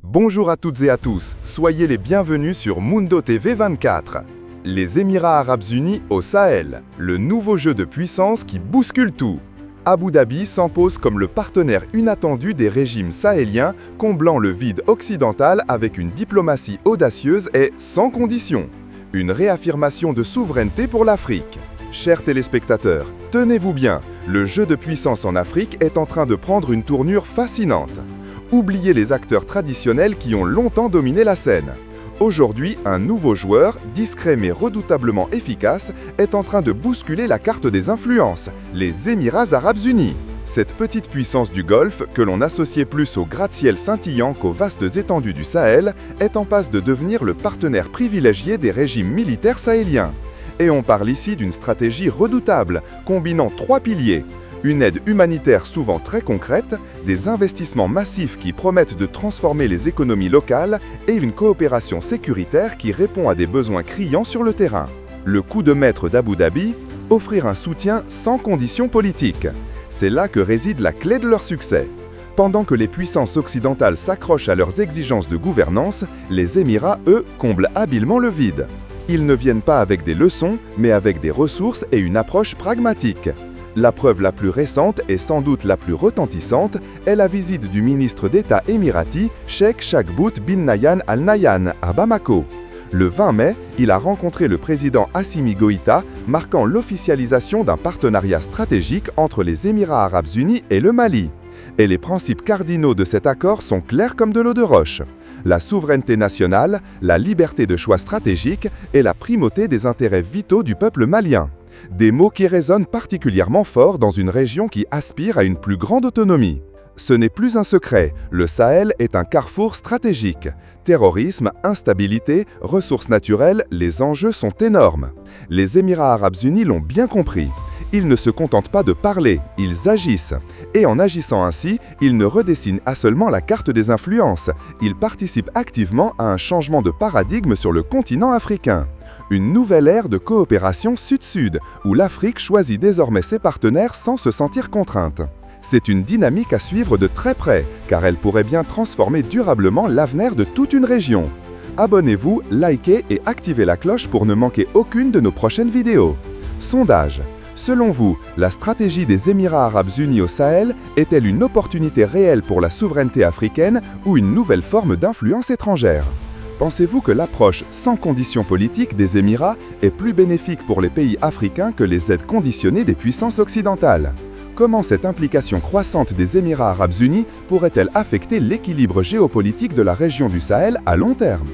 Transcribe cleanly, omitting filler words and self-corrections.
Bonjour à toutes et à tous, soyez les bienvenus sur Mundo TV 24. Les Émirats Arabes Unis au Sahel, le nouveau jeu de puissance qui bouscule tout. Abu Dhabi s'impose comme le partenaire inattendu des régimes sahéliens, comblant le vide occidental avec une diplomatie audacieuse et sans condition. Une réaffirmation de souveraineté pour l'Afrique. Chers téléspectateurs, tenez-vous bien, le jeu de puissance en Afrique est en train de prendre une tournure fascinante. Oubliez les acteurs traditionnels qui ont longtemps dominé la scène. Aujourd'hui, un nouveau joueur, discret mais redoutablement efficace, est en train de bousculer la carte des influences, les Émirats Arabes Unis. Cette petite puissance du Golfe, que l'on associait plus aux gratte-ciel scintillants qu'aux vastes étendues du Sahel, est en passe de devenir le partenaire privilégié des régimes militaires sahéliens. Et on parle ici d'une stratégie redoutable, combinant trois piliers. Une aide humanitaire souvent très concrète, des investissements massifs qui promettent de transformer les économies locales et une coopération sécuritaire qui répond à des besoins criants sur le terrain. Le coup de maître d'Abu Dhabi, offrir un soutien sans conditions politiques. C'est là que réside la clé de leur succès. Pendant que les puissances occidentales s'accrochent à leurs exigences de gouvernance, les Émirats, eux, comblent habilement le vide. Ils ne viennent pas avec des leçons, mais avec des ressources et une approche pragmatique. La preuve la plus récente et sans doute la plus retentissante est la visite du ministre d'État émirati, Cheikh Chakbout bin Nahyan Al Nahyan, à Bamako. Le 20 mai, il a rencontré le président Assimi Goïta, marquant l'officialisation d'un partenariat stratégique entre les Émirats Arabes Unis et le Mali. Et les principes cardinaux de cet accord sont clairs comme de l'eau de roche. La souveraineté nationale, la liberté de choix stratégique et la primauté des intérêts vitaux du peuple malien. Des mots qui résonnent particulièrement fort dans une région qui aspire à une plus grande autonomie. Ce n'est plus un secret, le Sahel est un carrefour stratégique. Terrorisme, instabilité, ressources naturelles, les enjeux sont énormes. Les Émirats Arabes Unis l'ont bien compris. Ils ne se contentent pas de parler, ils agissent. Et en agissant ainsi, ils ne redessinent pas seulement la carte des influences, ils participent activement à un changement de paradigme sur le continent africain. Une nouvelle ère de coopération sud-sud, où l'Afrique choisit désormais ses partenaires sans se sentir contrainte. C'est une dynamique à suivre de très près, car elle pourrait bien transformer durablement l'avenir de toute une région. Abonnez-vous, likez et activez la cloche pour ne manquer aucune de nos prochaines vidéos. Sondage. Selon vous, la stratégie des Émirats Arabes Unis au Sahel est-elle une opportunité réelle pour la souveraineté africaine ou une nouvelle forme d'influence étrangère ? Pensez-vous que l'approche sans conditions politiques des Émirats est plus bénéfique pour les pays africains que les aides conditionnées des puissances occidentales ? Comment cette implication croissante des Émirats Arabes Unis pourrait-elle affecter l'équilibre géopolitique de la région du Sahel à long terme ?